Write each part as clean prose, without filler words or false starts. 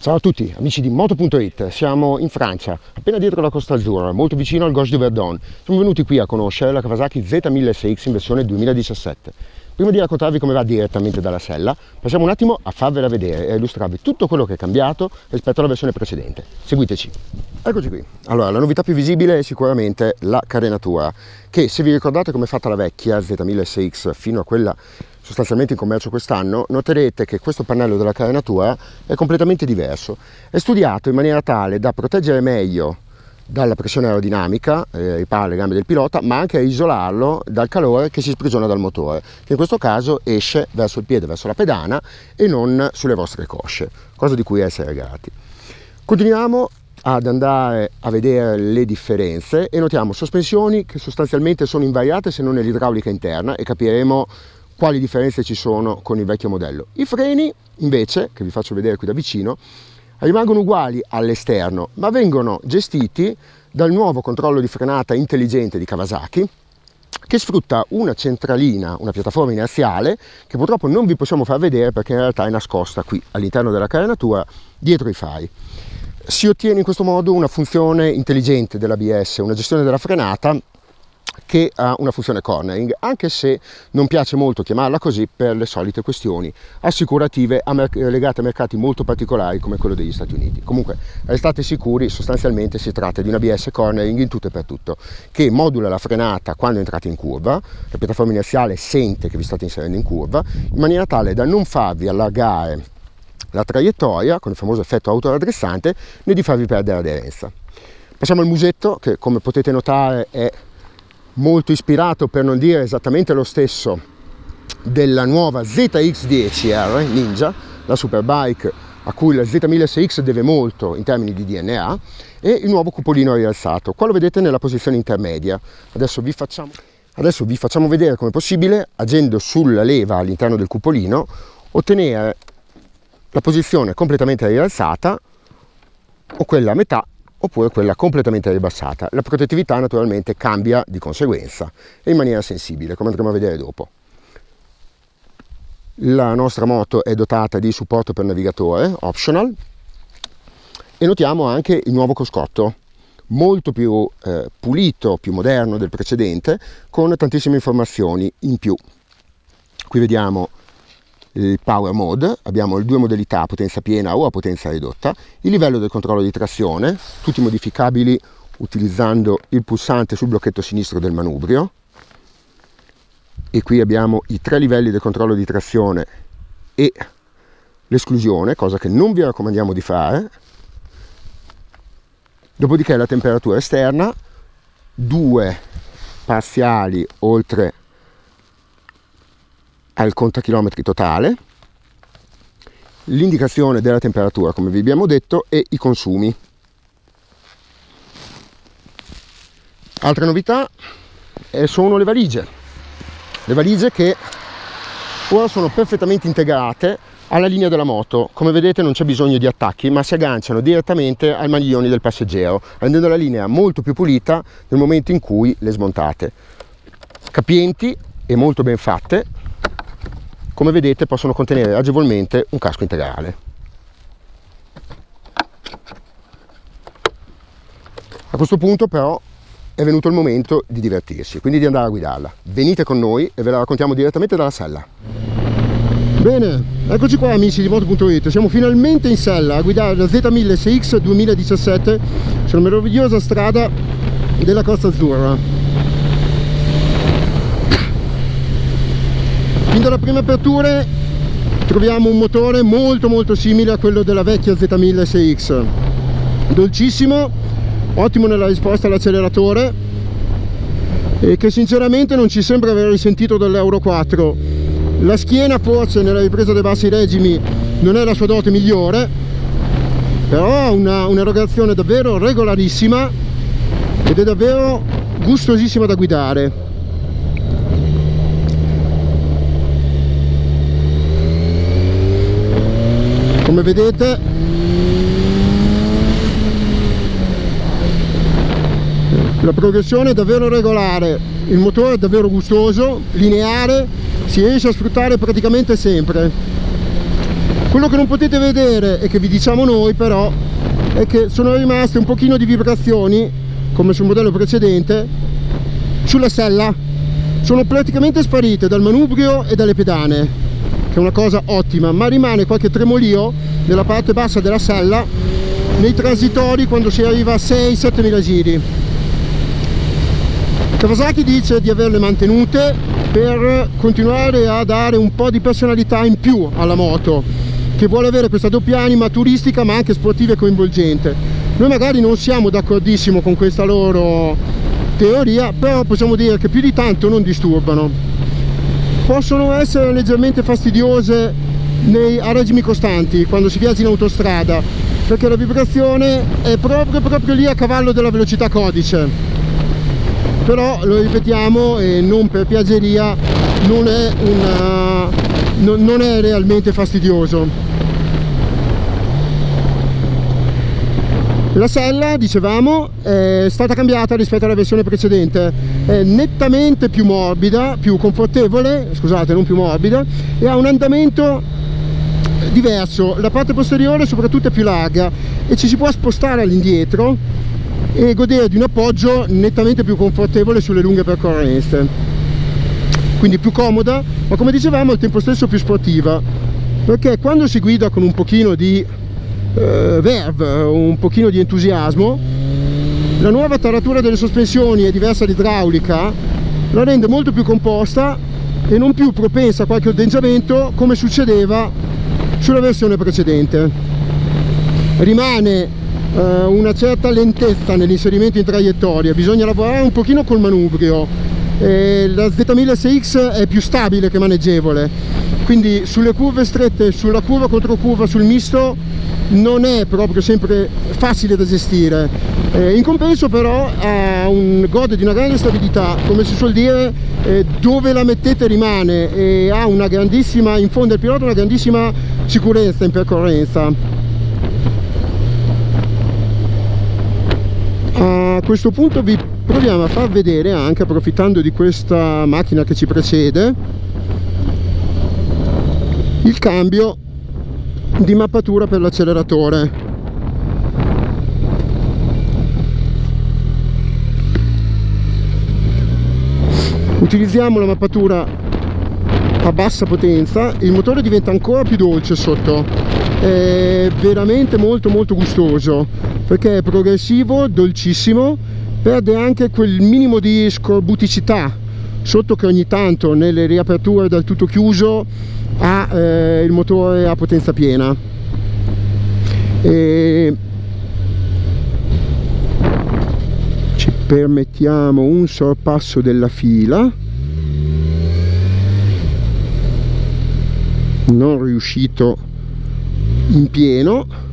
Ciao a tutti amici di Moto.it, siamo in Francia, appena dietro la Costa Azzurra, molto vicino al Gorge du Verdon. Siamo venuti qui a conoscere la Kawasaki Z1000SX in versione 2017. Prima di raccontarvi come va direttamente dalla sella, passiamo un attimo a farvela vedere e a illustrarvi tutto quello che è cambiato rispetto alla versione precedente. Seguiteci. Eccoci qui. Allora, la novità più visibile è sicuramente la carenatura, che se vi ricordate come è fatta la vecchia Z1000SX fino a quella sostanzialmente in commercio quest'anno, noterete che questo pannello della carenatura è completamente diverso. È studiato in maniera tale da proteggere meglio dalla pressione aerodinamica, ripara le gambe del pilota, ma anche a isolarlo dal calore che si sprigiona dal motore, che in questo caso esce verso il piede, verso la pedana e non sulle vostre cosce, cosa di cui essere grati. Continuiamo ad andare a vedere le differenze e notiamo sospensioni che sostanzialmente sono invariate se non nell'idraulica interna, e capiremo quali differenze ci sono con il vecchio modello. I freni invece, che vi faccio vedere qui da vicino, rimangono uguali all'esterno, ma vengono gestiti dal nuovo controllo di frenata intelligente di Kawasaki, che sfrutta una centralina, una piattaforma inerziale, che purtroppo non vi possiamo far vedere perché in realtà è nascosta qui all'interno della carenatura, dietro i fari. Si ottiene in questo modo una funzione intelligente dell'ABS, una gestione della frenata che ha una funzione cornering, anche se non piace molto chiamarla così per le solite questioni assicurative legate a mercati molto particolari come quello degli Stati Uniti. Comunque restate sicuri, sostanzialmente si tratta di un ABS cornering in tutto e per tutto, che modula la frenata quando entrate in curva, la piattaforma inerziale sente che vi state inserendo in curva, in maniera tale da non farvi allargare la traiettoria con il famoso effetto autoraddrizzante né di farvi perdere aderenza. Passiamo al musetto, che come potete notare è molto ispirato, per non dire esattamente lo stesso, della nuova ZX10R Ninja, la superbike a cui la Z1000SX deve molto in termini di DNA, e il nuovo cupolino rialzato. Qua lo vedete nella posizione intermedia. Adesso vi facciamo vedere come è possibile, agendo sulla leva all'interno del cupolino, ottenere la posizione completamente rialzata o quella a metà, oppure quella completamente ribassata. La protettività naturalmente cambia di conseguenza e in maniera sensibile, come andremo a vedere dopo. La nostra moto è dotata di supporto per navigatore, optional, e notiamo anche il nuovo cruscotto, molto più pulito, più moderno del precedente, con tantissime informazioni in più. Qui vediamo il power mode, abbiamo le due modalità, potenza piena o a potenza ridotta, il livello del controllo di trazione, tutti modificabili utilizzando il pulsante sul blocchetto sinistro del manubrio, e qui abbiamo i 3 livelli del controllo di trazione e l'esclusione, cosa che non vi raccomandiamo di fare. Dopodiché la temperatura esterna, 2 parziali oltre al contachilometri totale, l'indicazione della temperatura come vi abbiamo detto e i consumi. Altra novità sono le valigie che ora sono perfettamente integrate alla linea della moto. Come vedete non c'è bisogno di attacchi, ma si agganciano direttamente ai maniglioni del passeggero, rendendo la linea molto più pulita nel momento in cui le smontate. Capienti e molto ben fatte, come vedete possono contenere agevolmente un casco integrale. A questo punto però è venuto il momento di divertirsi, quindi di andare a guidarla. Venite con noi e ve la raccontiamo direttamente dalla sella. Bene, eccoci qua amici di Moto.it, siamo finalmente in sella a guidare la Z1000SX 2017 sulla meravigliosa strada della Costa Azzurra. Fin dalle prime aperture troviamo un motore molto simile a quello della vecchia Z1000SX, dolcissimo, ottimo nella risposta all'acceleratore, e che sinceramente non ci sembra aver risentito dell'Euro 4. La schiena forse nella ripresa dei bassi regimi non è la sua dote migliore, però ha un'erogazione davvero regolarissima ed è davvero gustosissima da guidare. Come vedete la progressione è davvero regolare, il motore è davvero gustoso, lineare, si riesce a sfruttare praticamente sempre. Quello che non potete vedere e che vi diciamo noi però è che sono rimaste un pochino di vibrazioni, come sul modello precedente, sulla sella. Sono praticamente sparite dal manubrio e dalle pedane, che è una cosa ottima, ma rimane qualche tremolio nella parte bassa della sella nei transitori quando si arriva a 6-7 mila giri. Kawasaki dice di averle mantenute per continuare a dare un po' di personalità in più alla moto, che vuole avere questa doppia anima turistica ma anche sportiva e coinvolgente. Noi magari non siamo d'accordissimo con questa loro teoria, però possiamo dire che più di tanto non disturbano. Possono essere leggermente fastidiose a regimi costanti quando si viaggia in autostrada, perché la vibrazione è proprio lì a cavallo della velocità codice. Però lo ripetiamo, e non per piaggeria, non è realmente fastidioso. La sella, dicevamo, è stata cambiata rispetto alla versione precedente, è nettamente più morbida, più confortevole, scusate, non più morbida, e ha un andamento diverso. La parte posteriore soprattutto è più larga e ci si può spostare all'indietro e godere di un appoggio nettamente più confortevole sulle lunghe percorrenze, quindi più comoda, ma come dicevamo al tempo stesso più sportiva, perché quando si guida con un pochino di verve, un pochino di entusiasmo, la nuova taratura delle sospensioni e diversa l'idraulica la rende molto più composta e non più propensa a qualche ondeggiamento come succedeva sulla versione precedente. Rimane una certa lentezza nell'inserimento in traiettoria, bisogna lavorare un pochino col manubrio. La Z1000 SX è più stabile che maneggevole, quindi sulle curve strette, sulla curva contro curva, sul misto non è proprio sempre facile da gestire. In compenso però gode di una grande stabilità, come si suol dire, dove la mettete rimane, e ha una grandissima, infonde al pilota una grandissima sicurezza in percorrenza. A questo punto vi proviamo a far vedere, anche approfittando di questa macchina che ci precede, il cambio di mappatura per l'acceleratore. Utilizziamo la mappatura a bassa potenza, il motore diventa ancora più dolce sotto, è veramente molto gustoso, perché è progressivo, dolcissimo, perde anche quel minimo di scorbuticità sotto che ogni tanto nelle riaperture dal tutto chiuso ha il motore a potenza piena. E ci permettiamo un sorpasso della fila, non riuscito in pieno,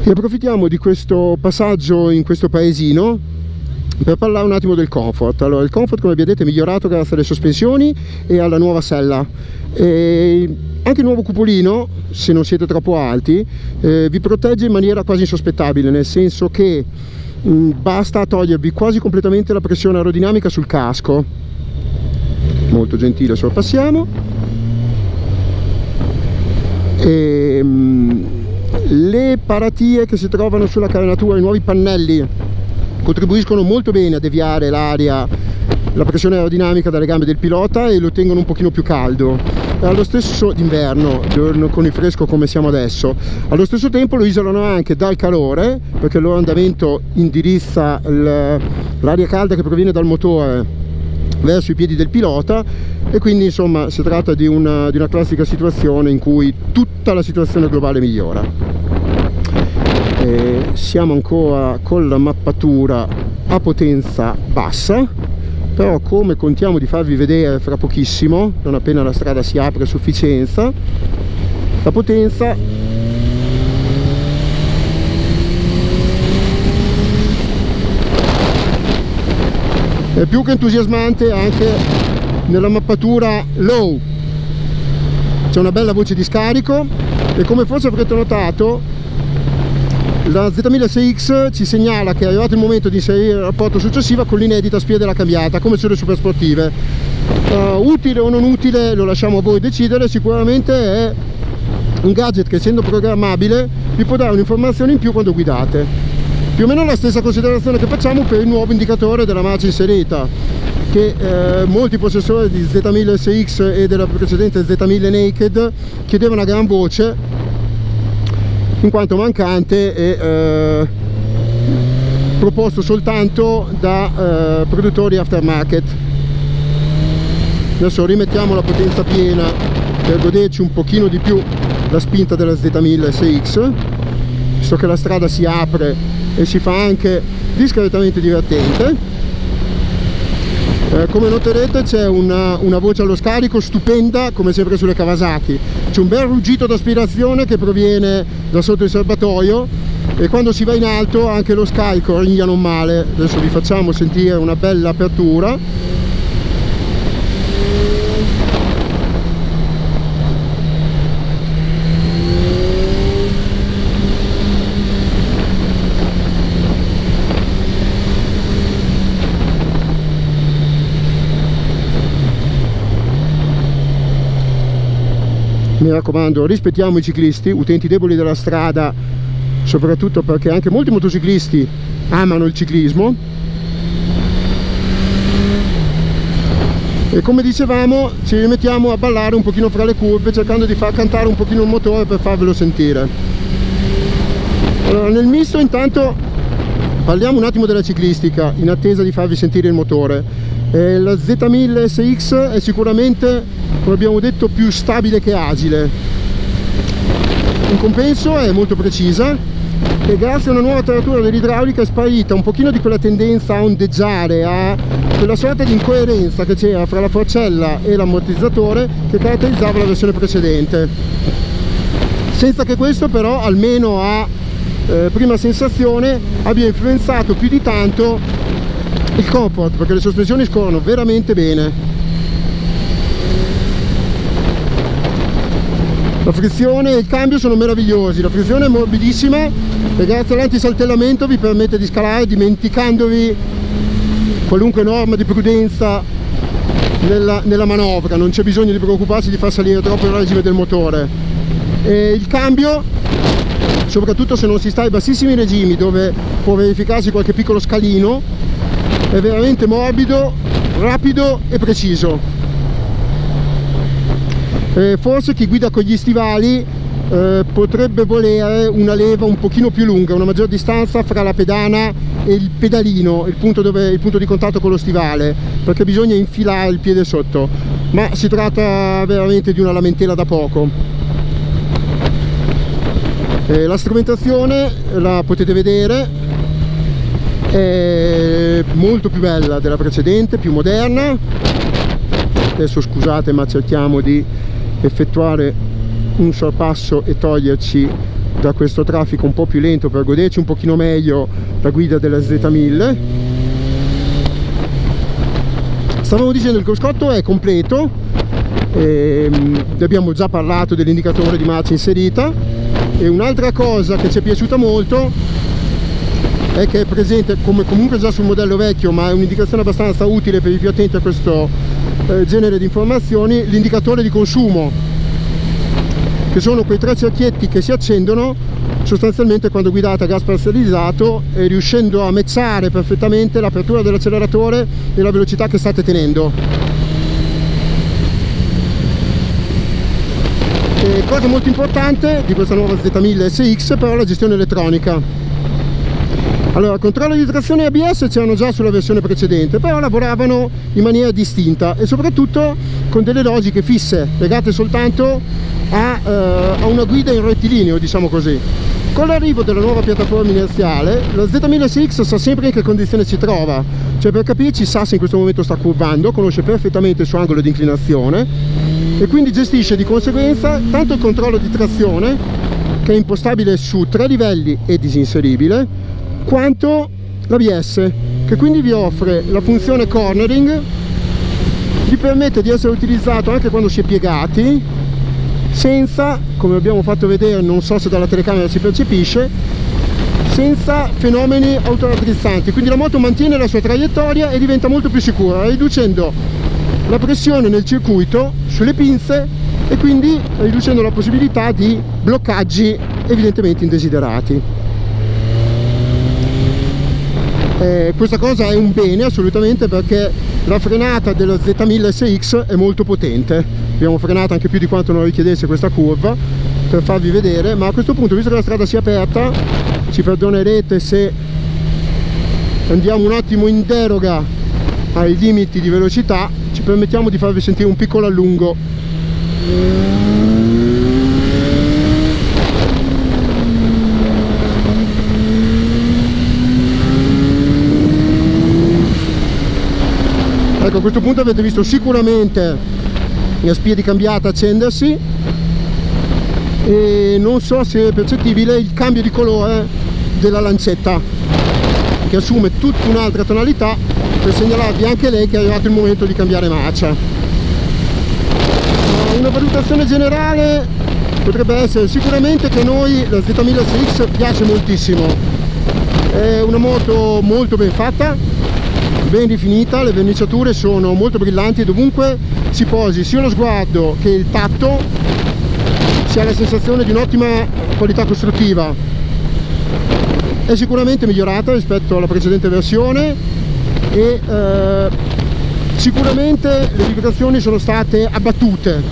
e approfittiamo di questo passaggio in questo paesino per parlare un attimo del comfort. Allora, il comfort, come vedete, è migliorato grazie alle sospensioni e alla nuova sella. Anche il nuovo cupolino, se non siete troppo alti, vi protegge in maniera quasi insospettabile, nel senso che basta togliervi quasi completamente la pressione aerodinamica sul casco. Molto gentile, sorpassiamo. Le paratie che si trovano sulla carenatura, i nuovi pannelli, contribuiscono molto bene a deviare l'aria, la pressione aerodinamica dalle gambe del pilota, e lo tengono un pochino più caldo. Allo stesso d'inverno, con il fresco come siamo adesso, allo stesso tempo lo isolano anche dal calore, perché il loro andamento indirizza l'aria calda che proviene dal motore verso i piedi del pilota, e quindi insomma si tratta di una classica situazione in cui tutta la situazione globale migliora. Siamo ancora con la mappatura a potenza bassa, però come contiamo di farvi vedere fra pochissimo, non appena la strada si apre a sufficienza, la potenza è più che entusiasmante anche nella mappatura low. C'è una bella voce di scarico, e come forse avrete notato, la Z1000 SX ci segnala che è arrivato il momento di inserire il rapporto successivo con l'inedita spia della cambiata, come sulle super sportive. Utile o non utile lo lasciamo a voi decidere. Sicuramente è un gadget che, essendo programmabile, vi può dare un'informazione in più quando guidate. Più o meno la stessa considerazione che facciamo per il nuovo indicatore della marcia inserita, che molti possessori di Z1000 SX e della precedente Z1000 Naked chiedevano a gran voce, in quanto mancante e proposto soltanto da produttori aftermarket. Adesso rimettiamo la potenza piena per goderci un pochino di più la spinta della Z1000 SX, visto che la strada si apre e si fa anche discretamente divertente. Come noterete c'è una voce allo scarico stupenda, come sempre sulle Kawasaki. C'è un bel ruggito d'aspirazione che proviene da sotto il serbatoio, e quando si va in alto anche lo scarico rigna non male. Adesso vi facciamo sentire una bella apertura. Mi raccomando, rispettiamo i ciclisti, utenti deboli della strada, soprattutto perché anche molti motociclisti amano il ciclismo. E come dicevamo, ci rimettiamo a ballare un pochino fra le curve, cercando di far cantare un pochino il motore per farvelo sentire. Allora, nel misto intanto parliamo un attimo della ciclistica, in attesa di farvi sentire il motore. La Z1000 SX è sicuramente, come abbiamo detto, più stabile che agile. In compenso è molto precisa, e grazie a una nuova taratura dell'idraulica è sparita un pochino di quella tendenza a ondeggiare, a quella sorta di incoerenza che c'era fra la forcella e l'ammortizzatore che caratterizzava la versione precedente, senza che questo però, almeno a prima sensazione, abbia influenzato più di tanto il comfort, perché le sospensioni scorrono veramente bene. La frizione e il cambio sono meravigliosi. La frizione è morbidissima e grazie all'antisaltellamento vi permette di scalare dimenticandovi qualunque norma di prudenza nella manovra. Non c'è bisogno di preoccuparsi di far salire troppo il regime del motore. E il cambio, soprattutto se non si sta ai bassissimi regimi dove può verificarsi qualche piccolo scalino, è veramente morbido, rapido e preciso. Forse chi guida con gli stivali potrebbe volere una leva un pochino più lunga, una maggior distanza fra la pedana e il pedalino, il punto di contatto con lo stivale, perché bisogna infilare il piede sotto, ma si tratta veramente di una lamentela da poco. La strumentazione la potete vedere, è molto più bella della precedente, più moderna. Adesso scusate, ma cerchiamo di effettuare un sorpasso e toglierci da questo traffico un po' più lento per goderci un pochino meglio la guida della Z1000. Stavamo dicendo, il cruscotto è completo, abbiamo già parlato dell'indicatore di marcia inserita, e un'altra cosa che ci è piaciuta molto è che è presente, come comunque già sul modello vecchio, ma è un'indicazione abbastanza utile per i più attenti a questo genere di informazioni, l'indicatore di consumo, che sono quei tre cerchietti che si accendono sostanzialmente quando guidate a gas parzializzato, e riuscendo a matchare perfettamente l'apertura dell'acceleratore e la velocità che state tenendo. E cosa molto importante di questa nuova Z1000 SX però è la gestione elettronica. Allora, controllo di trazione e ABS c'erano già sulla versione precedente, però lavoravano in maniera distinta e soprattutto con delle logiche fisse, legate soltanto a una guida in rettilineo, diciamo così. Con l'arrivo della nuova piattaforma inerziale, la Z1000 SX sa sempre in che condizione si trova, cioè per capirci sa se in questo momento sta curvando, conosce perfettamente il suo angolo di inclinazione e quindi gestisce di conseguenza tanto il controllo di trazione, che è impostabile su 3 livelli e disinseribile, quanto l'ABS, che quindi vi offre la funzione cornering, vi permette di essere utilizzato anche quando si è piegati, senza, come abbiamo fatto vedere, non so se dalla telecamera si percepisce, senza fenomeni autoraddrizzanti. Quindi la moto mantiene la sua traiettoria e diventa molto più sicura, riducendo la pressione nel circuito sulle pinze e quindi riducendo la possibilità di bloccaggi evidentemente indesiderati. Questa cosa è un bene assolutamente, perché la frenata dello Z1000 SX è molto potente. Abbiamo frenato anche più di quanto non richiedesse questa curva per farvi vedere, ma a questo punto, visto che la strada si è aperta, ci perdonerete se andiamo un attimo in deroga ai limiti di velocità, ci permettiamo di farvi sentire un piccolo allungo. Ecco, a questo punto avete visto sicuramente la spia di cambiata accendersi e non so se è percettibile il cambio di colore della lancetta, che assume tutta un'altra tonalità, per segnalarvi anche lei che è arrivato il momento di cambiare marcia. Una valutazione generale potrebbe essere sicuramente che a noi la Z1000 SX piace moltissimo. È una moto molto ben fatta, ben definita, le verniciature sono molto brillanti e dovunque si posi sia lo sguardo che il tatto si ha la sensazione di un'ottima qualità costruttiva. È sicuramente migliorata rispetto alla precedente versione e sicuramente le vibrazioni sono state abbattute.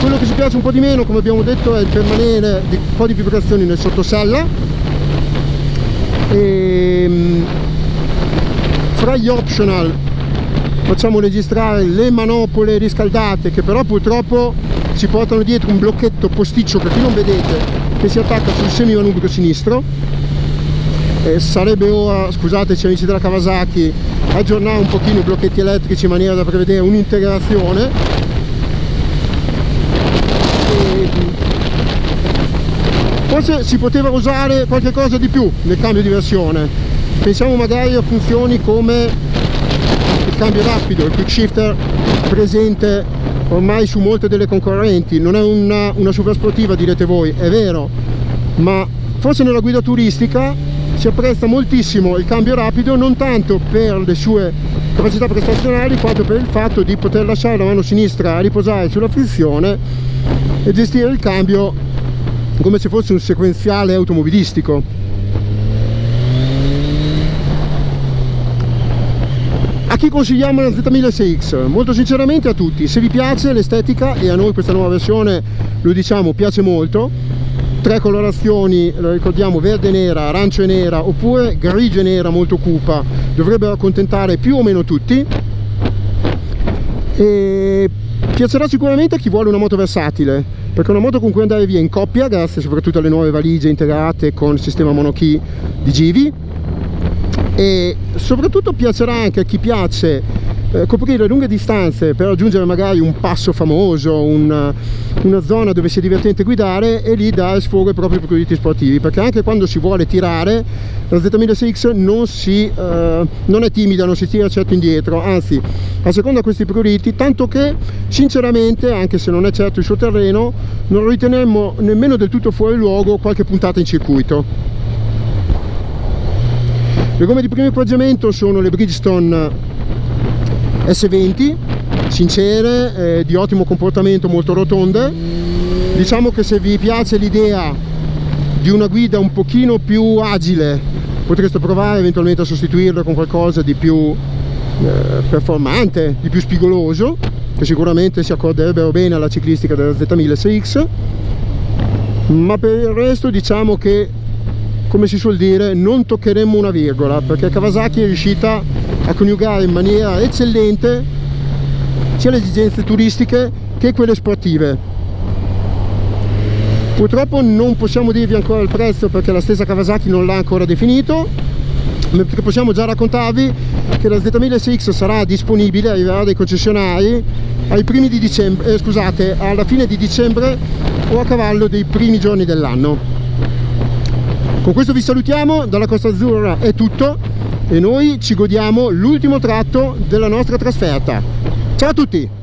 Quello che ci piace un po' di meno, come abbiamo detto, è il permanere di un po' di vibrazioni nel sottosella. Fra gli optional facciamo registrare le manopole riscaldate, che però purtroppo si portano dietro un blocchetto posticcio che qui non vedete, che si attacca sul semimanubrio sinistro. Sarebbe ora, scusateci amici della Kawasaki, aggiornare un pochino i blocchetti elettrici in maniera da prevedere un'integrazione. Forse si poteva usare qualche cosa di più nel cambio di versione. Pensiamo magari a funzioni come il cambio rapido, il quick shifter presente ormai su molte delle concorrenti. Non è una super sportiva, direte voi, è vero, ma forse nella guida turistica si apprezza moltissimo il cambio rapido, non tanto per le sue capacità prestazionali quanto per il fatto di poter lasciare la mano sinistra a riposare sulla frizione e gestire il cambio come se fosse un sequenziale automobilistico. A chi consigliamo la Z1000 SX? Molto sinceramente a tutti. Se vi piace l'estetica, e a noi questa nuova versione, lo diciamo, piace molto, 3 colorazioni, lo ricordiamo, verde e nera, arancio e nera, oppure grigio e nera molto cupa, dovrebbero accontentare più o meno tutti. E piacerà sicuramente a chi vuole una moto versatile, perché è una moto con cui andare via in coppia, grazie soprattutto alle nuove valigie integrate con il sistema monokey di Givi, e soprattutto piacerà anche a chi piace coprire lunghe distanze per raggiungere magari un passo famoso, una zona dove sia divertente guidare, e lì dare sfogo ai propri pruriti sportivi, perché anche quando si vuole tirare la Z1000 SX non è timida, non si tira certo indietro, anzi a seconda questi pruriti, tanto che sinceramente, anche se non è certo il suo terreno, non ritenemmo nemmeno del tutto fuori luogo qualche puntata in circuito. Le gomme di primo equipaggiamento sono le Bridgestone S20, sincere, di ottimo comportamento, molto rotonde. Diciamo che se vi piace l'idea di una guida un pochino più agile, potreste provare eventualmente a sostituirla con qualcosa di più performante, di più spigoloso, che sicuramente si accorderebbero bene alla ciclistica della Z1000 SX. Ma per il resto diciamo che, come si suol dire, non toccheremmo una virgola, perché Kawasaki è riuscita a coniugare in maniera eccellente sia le esigenze turistiche che quelle sportive. Purtroppo non possiamo dirvi ancora il prezzo, perché la stessa Kawasaki non l'ha ancora definito, ma possiamo già raccontarvi che la Z1000 SX sarà disponibile, arriverà dai concessionari ai primi di dicembre, alla fine di dicembre o a cavallo dei primi giorni dell'anno. Con questo vi salutiamo, dalla Costa Azzurra è tutto e noi ci godiamo l'ultimo tratto della nostra trasferta. Ciao a tutti!